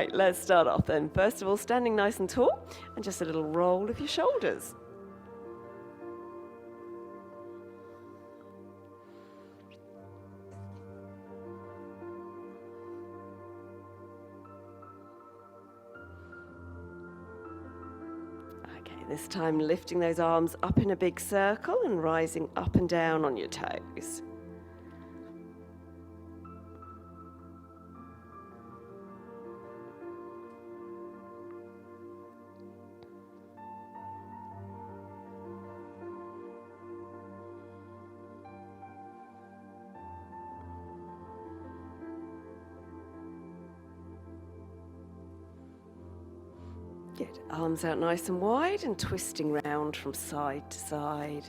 Right, let's start off then. First of all, standing nice and tall and just a little roll of your shoulders. Okay, this time lifting those arms up in a big circle and rising up and down on your toes. Good. Arms out nice and wide and twisting round from side to side.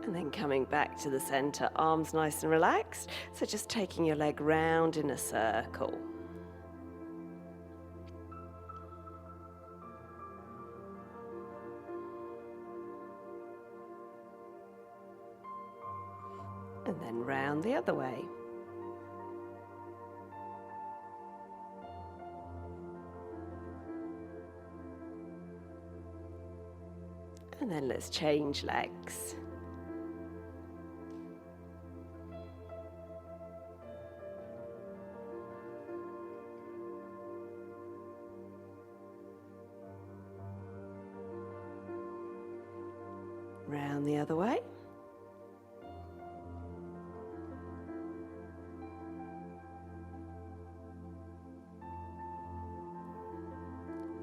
And then coming back to the center, arms nice and relaxed. So just taking your leg round in a circle. And then round the other way. And then let's change legs. Round the other way.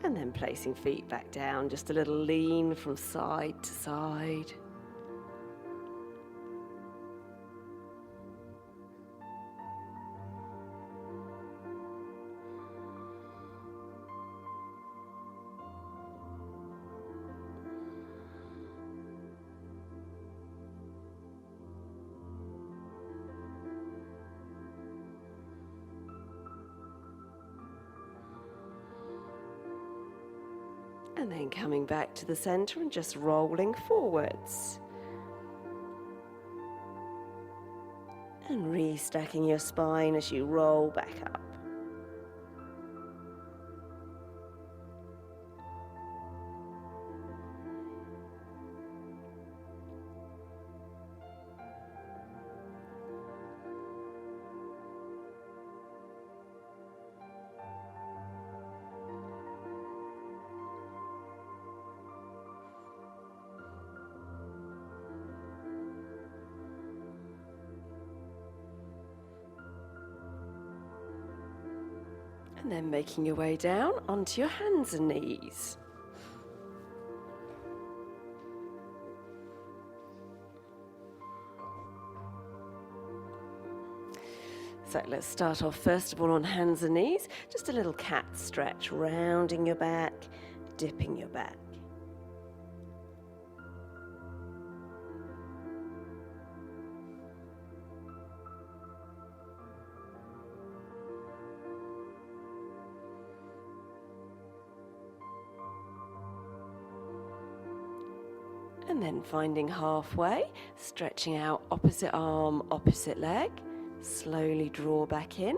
And then placing feet back down, just a little lean from side to side. And then coming back to the center and just rolling forwards. And restacking your spine as you roll back up. And then making your way down onto your hands and knees. So let's start off first of all on hands and knees. Just a little cat stretch, rounding your back, dipping your back. And then finding halfway, stretching out opposite arm, opposite leg. Slowly draw back in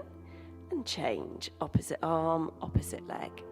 and change. Opposite arm, opposite leg.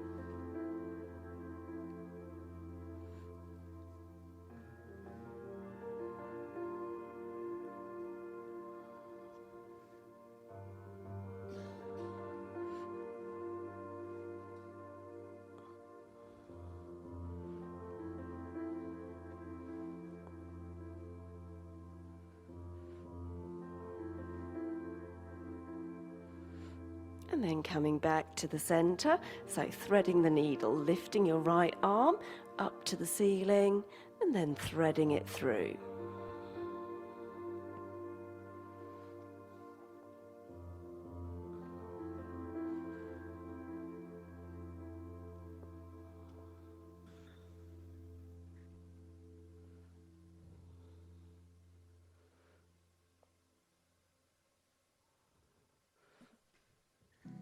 And then coming back to the center, so threading the needle, lifting your right arm up to the ceiling and then threading it through.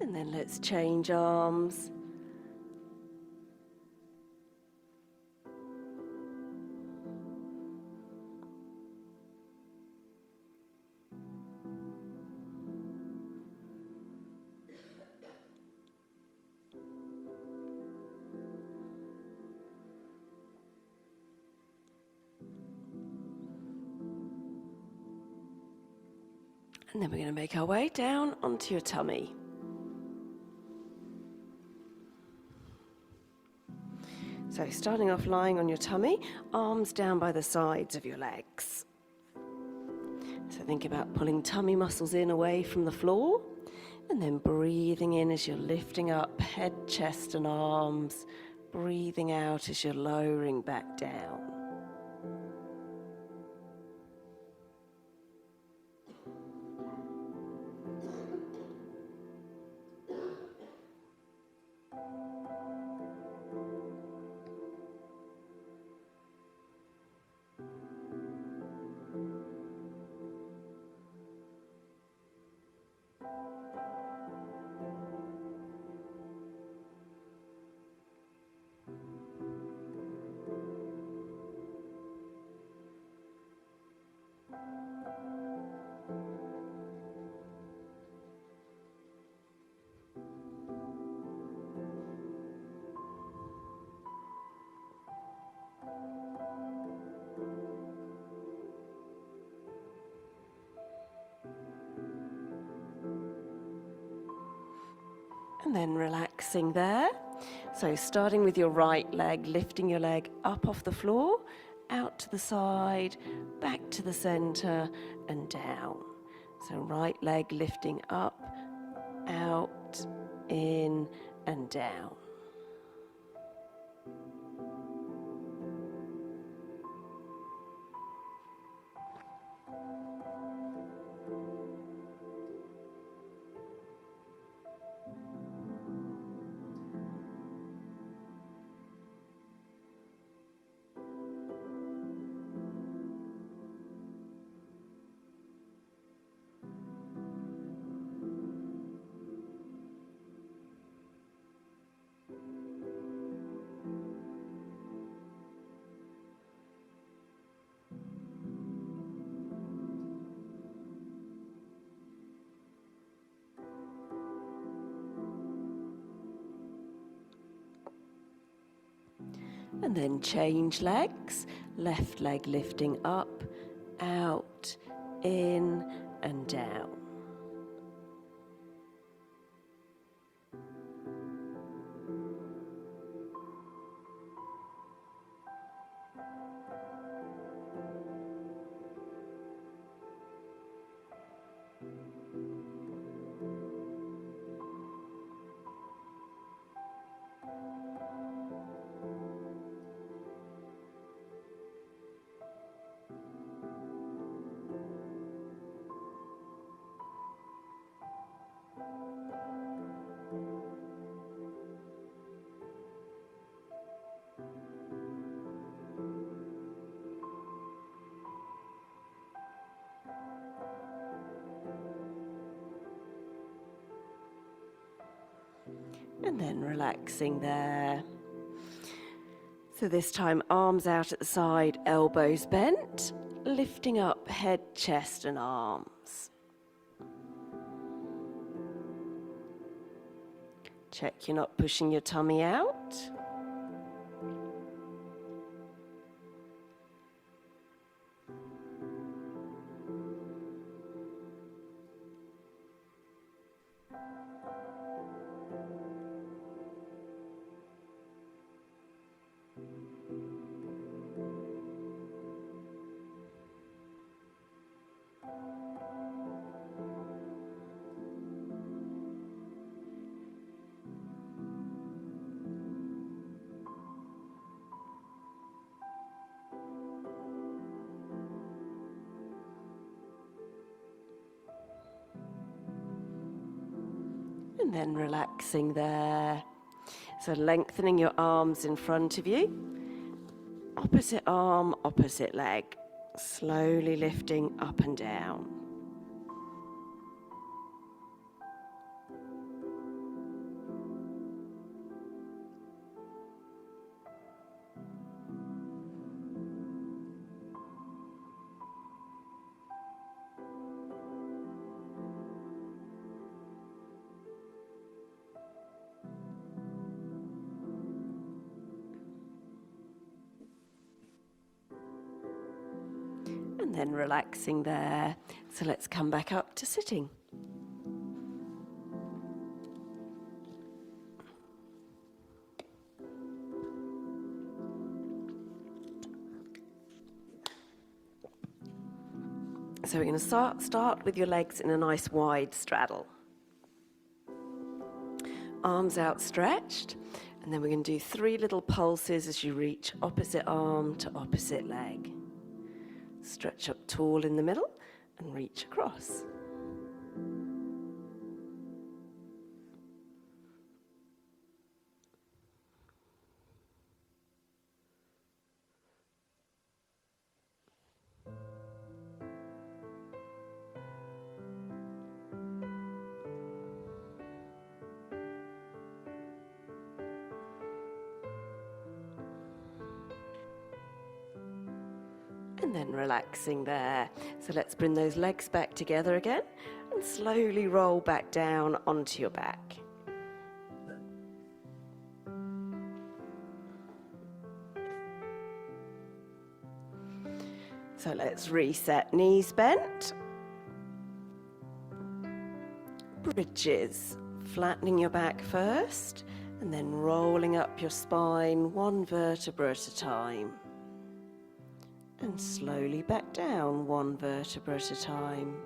And then let's change arms. And then we're going to make our way down onto your tummy. So starting off lying on your tummy, arms down by the sides of your legs. So think about pulling tummy muscles in away from the floor, and then breathing in as you're lifting up head, chest and arms, breathing out as you're lowering back down. And then relaxing there. So starting with your right leg, lifting your leg up off the floor, out to the side, back to the center and down. So right leg lifting up, out, in and down. And then change legs, left leg lifting up, out, in and down. And then relaxing there. So this time arms out at the side, elbows bent, lifting up head, chest and arms. Check you're not pushing your tummy out. And then relaxing there. So lengthening your arms in front of you. Opposite arm, opposite leg. Slowly lifting up and down. And then relaxing there. So let's come back up up to sitting. So we're going to start with your legs in a nice wide straddle. Arms outstretched, and then we're going to do 3 little pulses as you reach opposite arm to opposite leg. Stretch up tall in the middle and reach across. And then relaxing there. So let's bring those legs back together again and slowly roll back down onto your back. So let's reset, knees bent. Bridges, flattening your back first and then rolling up your spine 1 vertebra at a time. And slowly back down 1 vertebra at a time.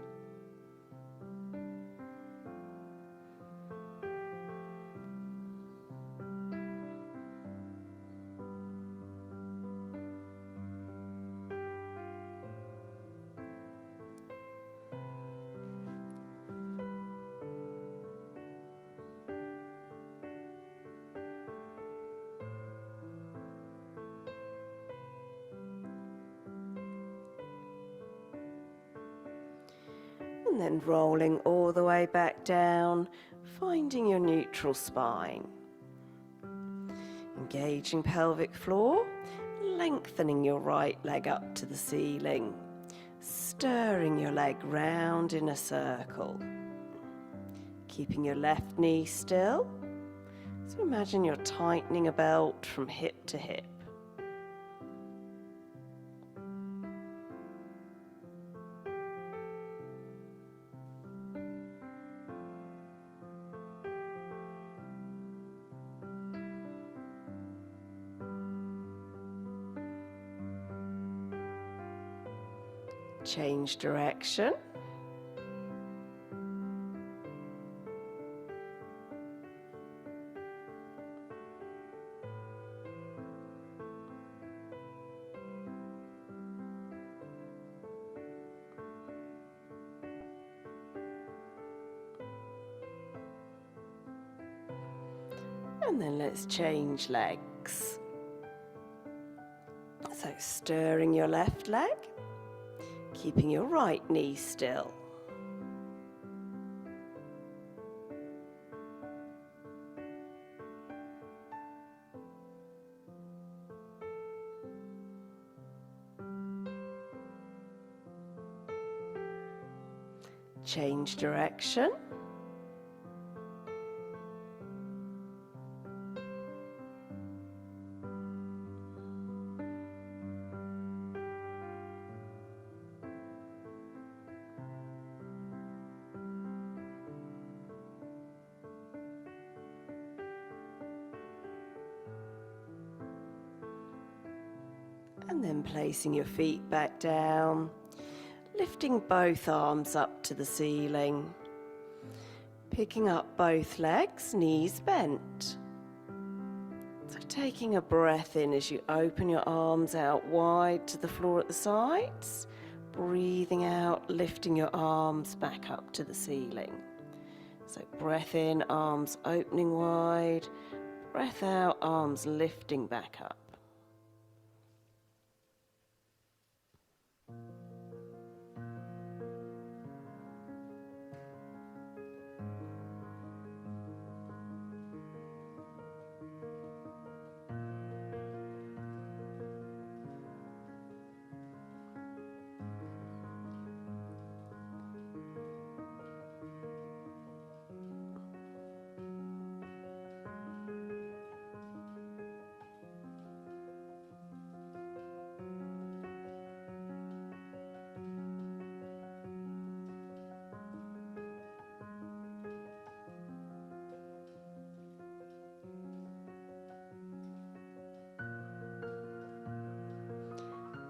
And then rolling all the way back down, finding your neutral spine. Engaging pelvic floor, lengthening your right leg up to the ceiling, stirring your leg round in a circle. Keeping your left knee still. So imagine you're tightening a belt from hip to hip. Change direction. And then let's change legs. So stirring your left leg. Keeping your right knee still. Change direction. And then placing your feet back down, lifting both arms up to the ceiling, picking up both legs, knees bent. So taking a breath in as you open your arms out wide to the floor at the sides, breathing out, lifting your arms back up to the ceiling. So breath in, arms opening wide, breath out, arms lifting back up.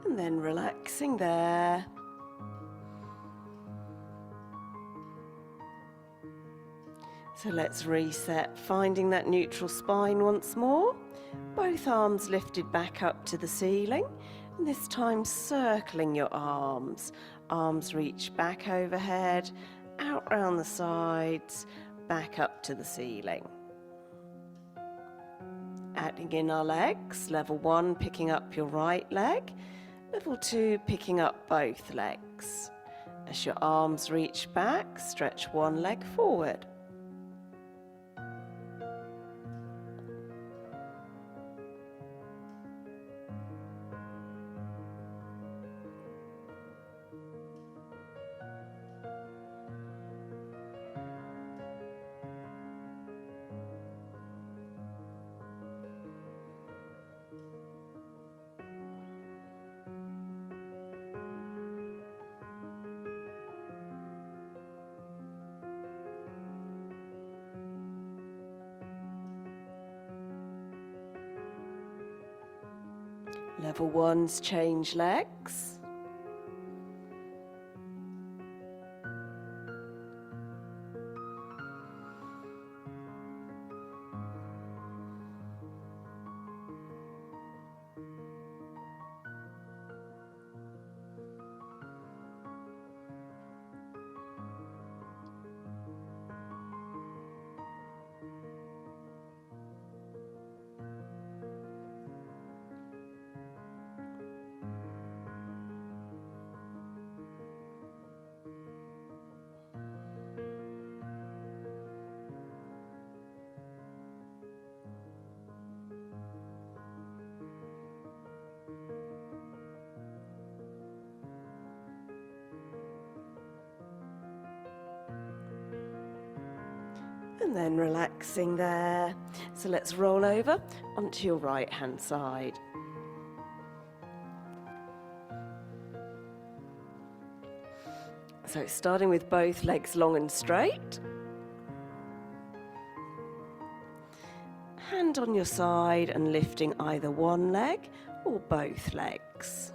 And then relaxing there. So let's reset, finding that neutral spine once more. Both arms lifted back up to the ceiling, and this time circling your arms. Arms reach back overhead, out round the sides, back up to the ceiling. Adding in our legs, level 1 picking up your right leg, level 2 picking up both legs. As your arms reach back, stretch one leg forward. Level 1's change legs. And then relaxing there. So let's roll over onto your right hand side. So starting with both legs long and straight. Hand on your side and lifting either one leg or both legs.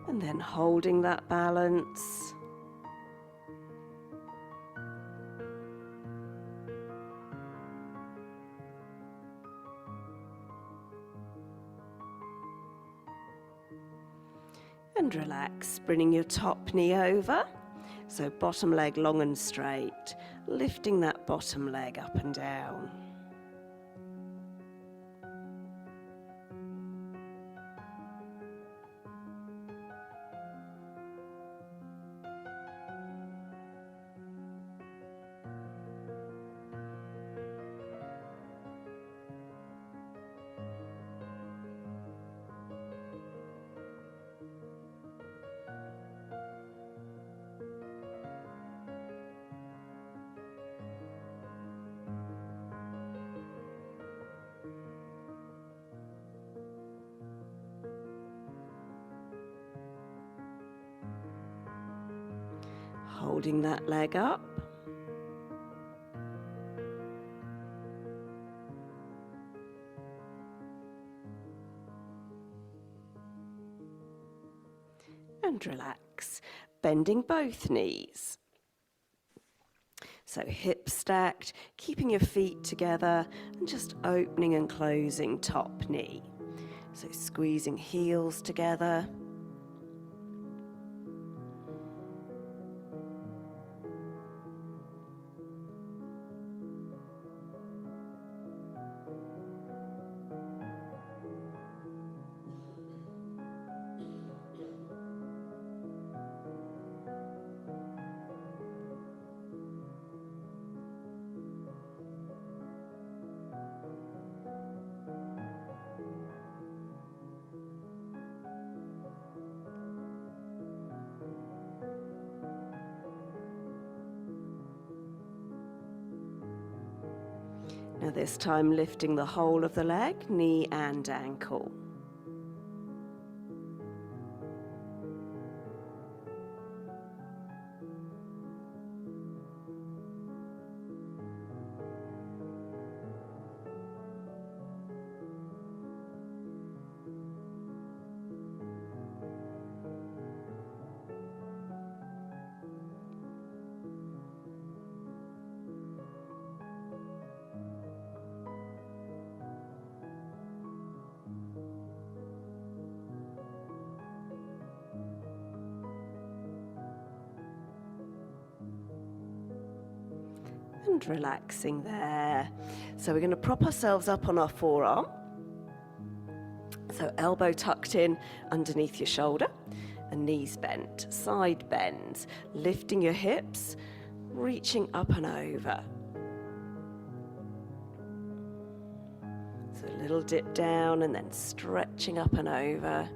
And then holding that balance. And relax, bringing your top knee over. So bottom leg long and straight, lifting that bottom leg up and down. Holding that leg up. And relax, bending both knees. So hips stacked, keeping your feet together and just opening and closing top knee. So squeezing heels together. Now this time lifting the whole of the leg, knee and ankle. And relaxing there. So we're going to prop ourselves up on our forearm. So elbow tucked in underneath your shoulder and knees bent, side bends, lifting your hips, reaching up and over. So a little dip down and then stretching up and over.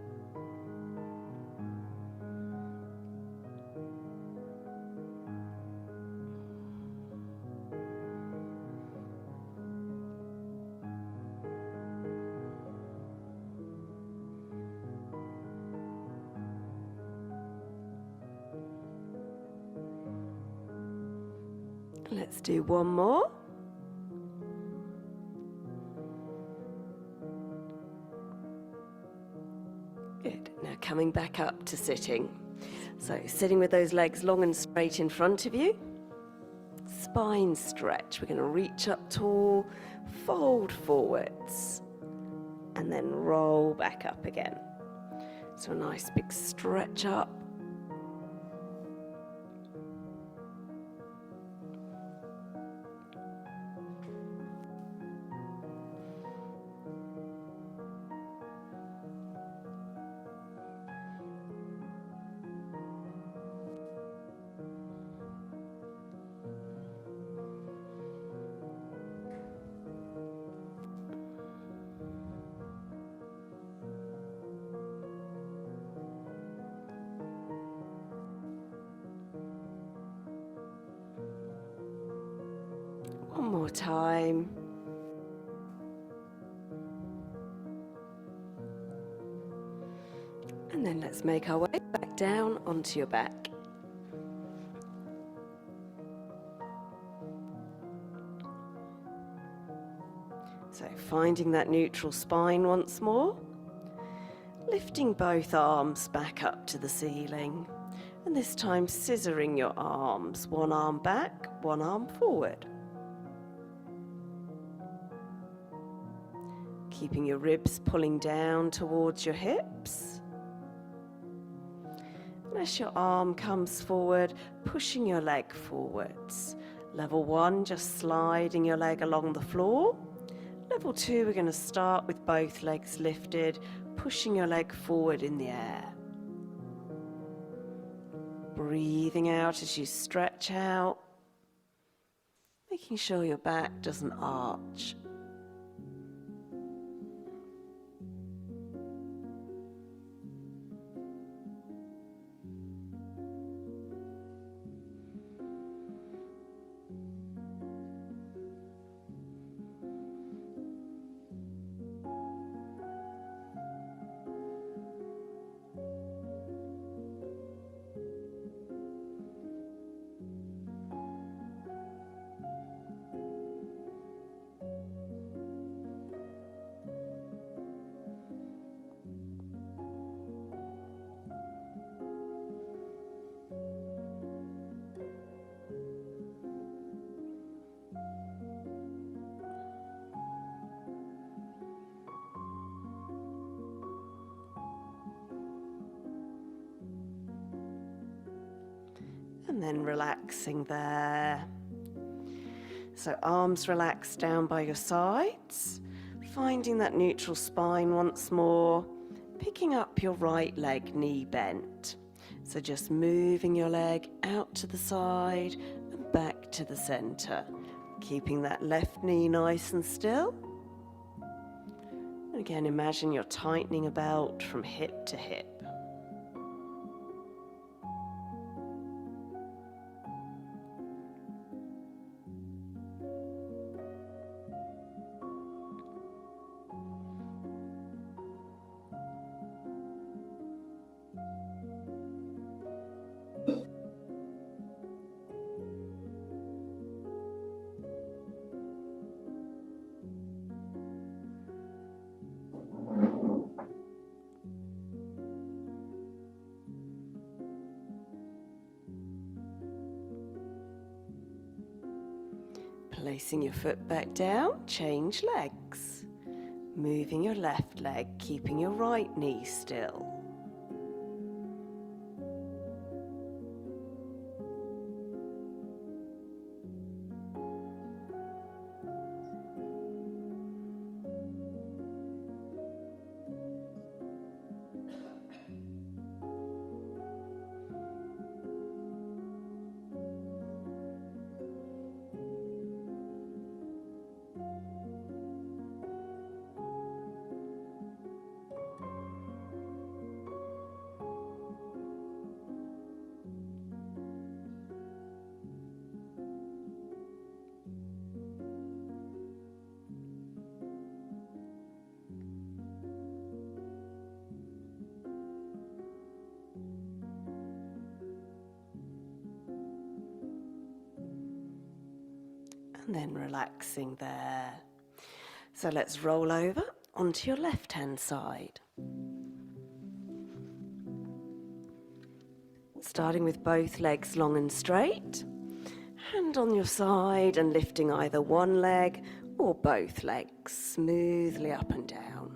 Let's do one more. Good. Now coming back up to sitting. So sitting with those legs long and straight in front of you. Spine stretch. We're going to reach up tall, fold forwards, and then roll back up again. So a nice big stretch up. One more time. And then let's make our way back down onto your back. So finding that neutral spine once more. Lifting both arms back up to the ceiling. And this time scissoring your arms. One arm back, one arm forward. Keeping your ribs pulling down towards your hips. And as your arm comes forward, pushing your leg forwards. Level 1, just sliding your leg along the floor. Level 2, we're going to start with both legs lifted, pushing your leg forward in the air. Breathing out as you stretch out, making sure your back doesn't arch. And then relaxing there. So arms relaxed down by your sides, finding that neutral spine once more, picking up your right leg knee bent. So just moving your leg out to the side and back to the center, keeping that left knee nice and still. And again, imagine you're tightening a belt from hip to hip. Placing your foot back down, change legs. Moving your left leg, keeping your right knee still. And then relaxing there. So let's roll over onto your left-hand side. Starting with both legs long and straight. Hand on your side and lifting either one leg or both legs smoothly up and down.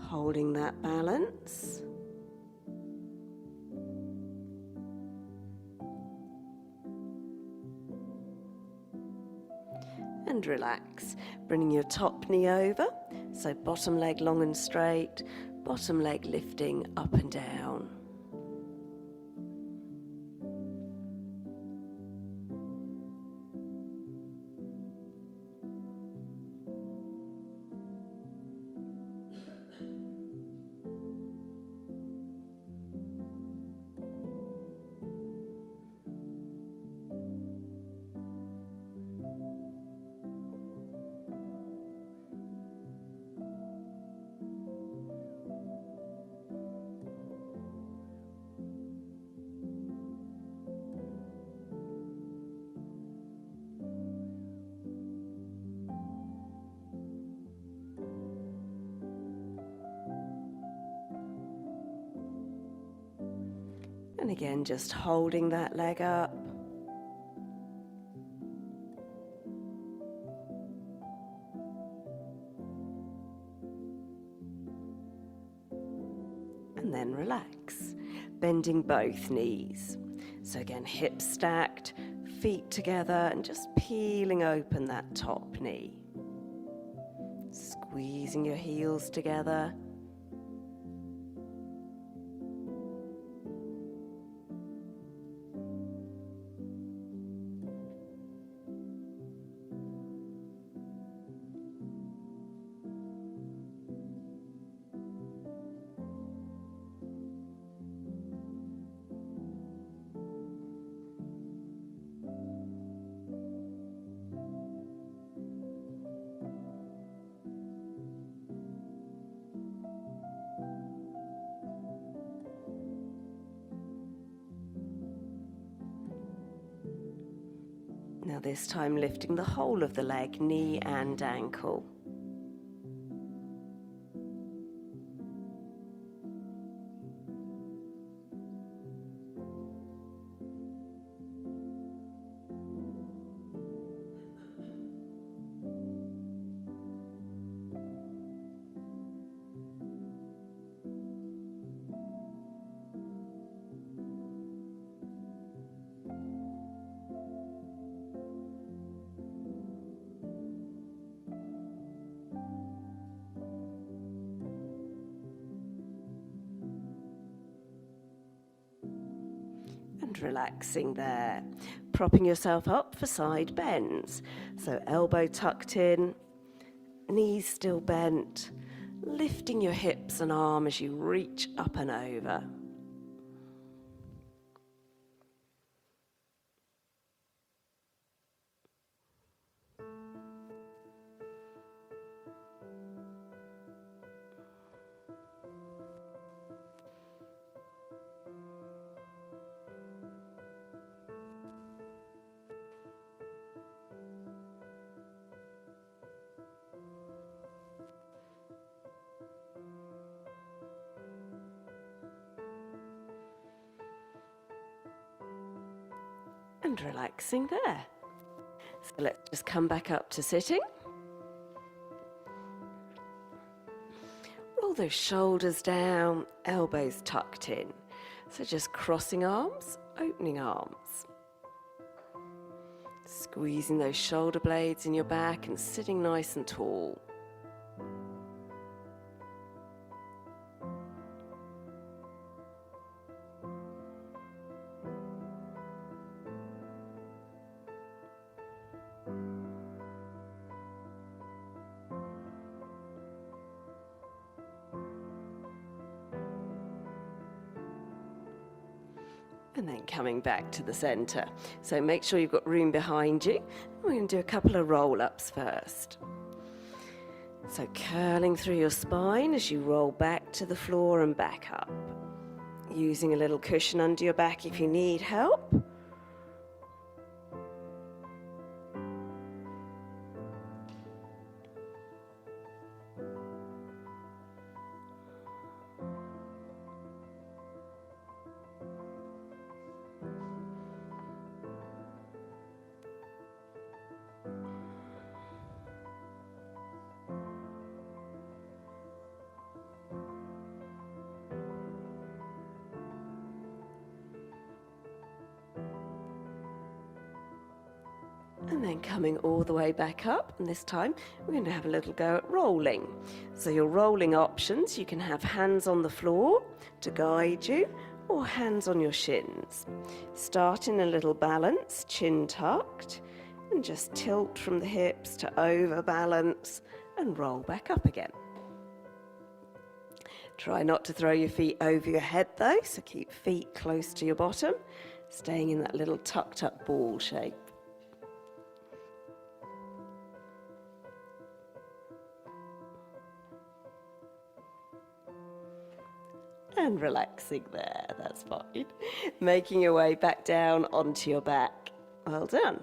Holding that balance. And relax, bringing your top knee over, so bottom leg long and straight, bottom leg lifting up and down. And again, just holding that leg up. And then relax, bending both knees. So again, hips stacked, feet together, and just peeling open that top knee. Squeezing your heels together. Now this time lifting the whole of the leg, knee and ankle. And relaxing there. Propping yourself up for side bends. So elbow tucked in, knees still bent, lifting your hips and arm as you reach up and over. And relaxing there. So let's just come back up to sitting. Roll those shoulders down, elbows tucked in. So just crossing arms, opening arms. Squeezing those shoulder blades in your back and sitting nice and tall. And then coming back to the center. So make sure you've got room behind you. We're going to do a couple of roll-ups first. So curling through your spine as you roll back to the floor and back up. Using a little cushion under your back if you need help. And then coming all the way back up, and this time we're going to have a little go at rolling. So your rolling options, you can have hands on the floor to guide you, or hands on your shins. Start in a little balance, chin tucked, and just tilt from the hips to overbalance and roll back up again. Try not to throw your feet over your head though, so keep feet close to your bottom, staying in that little tucked up ball shape. And relaxing there, that's fine. Making your way back down onto your back. Well done.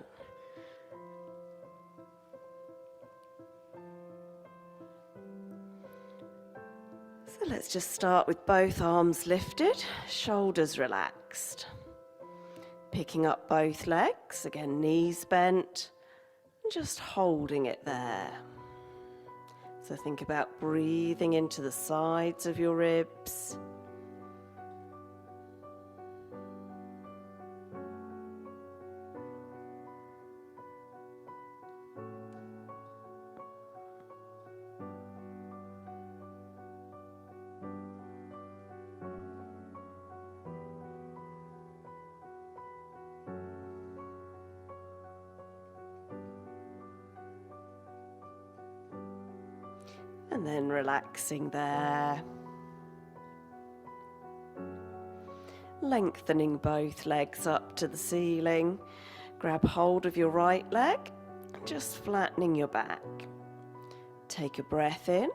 So let's just start with both arms lifted, shoulders relaxed. Picking up both legs, again knees bent, and just holding it there. So think about breathing into the sides of your ribs. And then relaxing there. Lengthening both legs up to the ceiling. Grab hold of your right leg and just flattening your back. Take a breath in,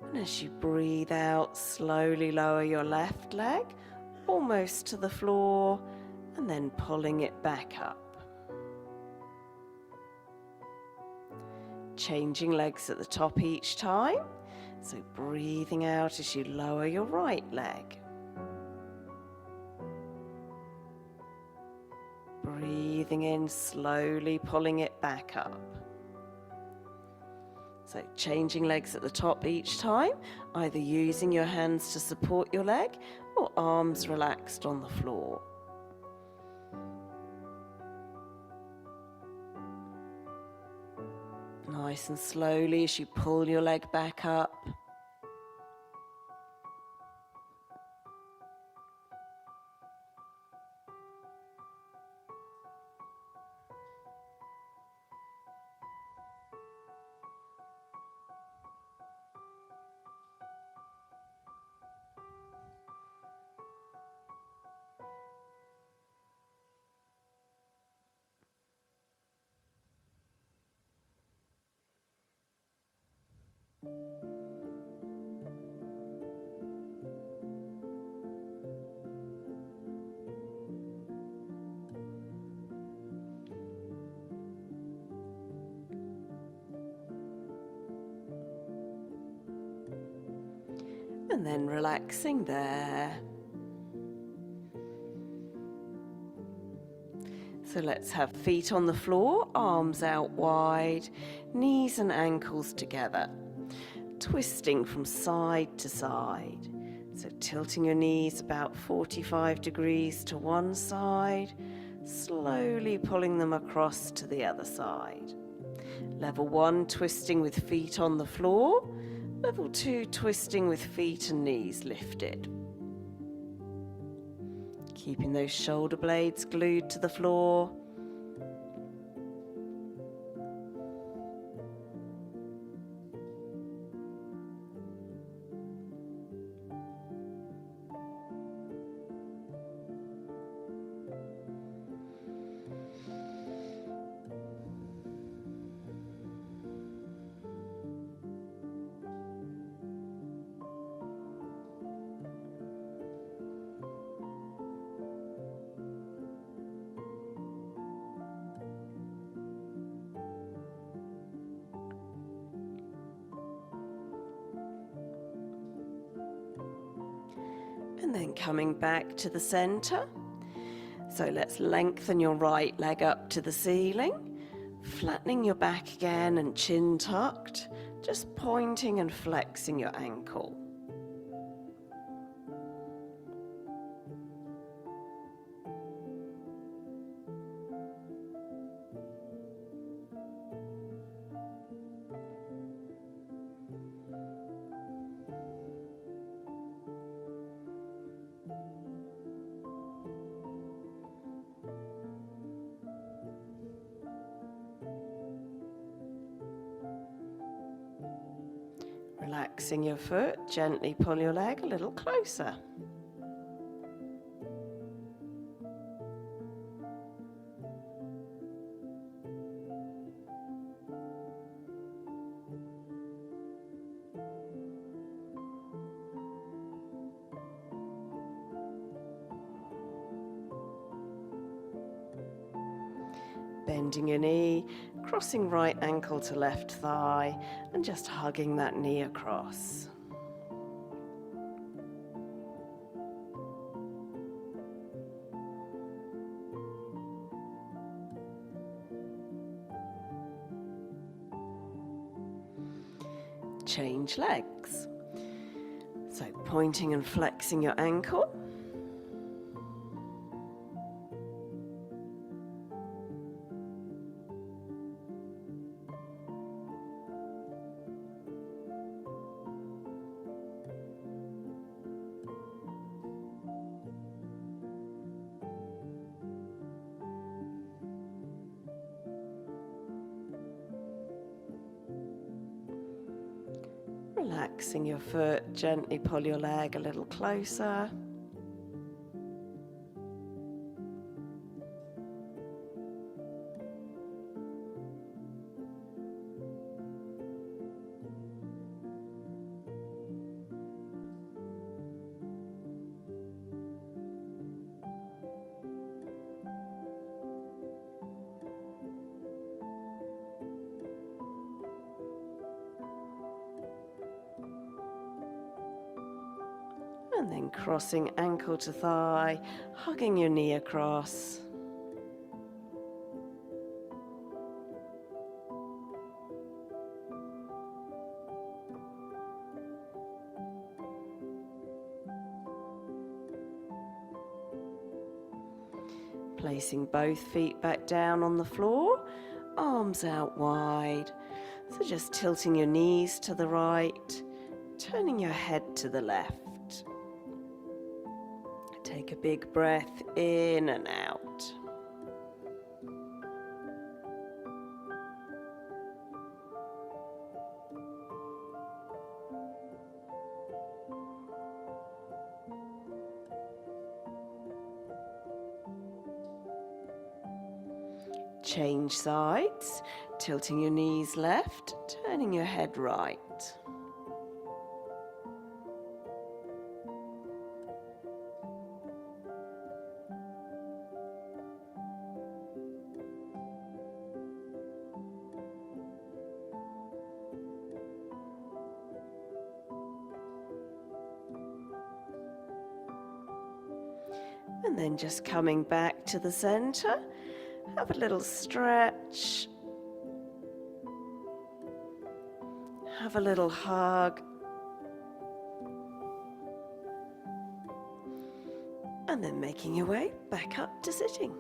and as you breathe out, slowly lower your left leg almost to the floor and then pulling it back up. Changing legs at the top each time. So breathing out as you lower your right leg. Breathing in, slowly pulling it back up. So changing legs at the top each time, either using your hands to support your leg or arms relaxed on the floor. Nice and slowly as you pull your leg back up. And then relaxing there. So let's have feet on the floor, arms out wide, knees and ankles together, twisting from side to side. So tilting your knees about 45 degrees to one side, slowly pulling them across to the other side. Level 1, twisting with feet on the floor. Level 2, twisting with feet and knees lifted. Keeping those shoulder blades glued to the floor. And then coming back to the center. So let's lengthen your right leg up to the ceiling, flattening your back again and chin tucked, just pointing and flexing your ankle. Relaxing your foot, gently pull your leg a little closer. Bending your knee, crossing right ankle to left thigh, and just hugging that knee across. Change legs. So pointing and flexing your ankle. Relaxing your foot, gently pull your leg a little closer. And then crossing ankle to thigh, hugging your knee across. Placing both feet back down on the floor, arms out wide. So just tilting your knees to the right, turning your head to the left. Take a big breath in and out. Change sides, tilting your knees left, turning your head right. And then just coming back to the center, have a little stretch, have a little hug, and then making your way back up to sitting.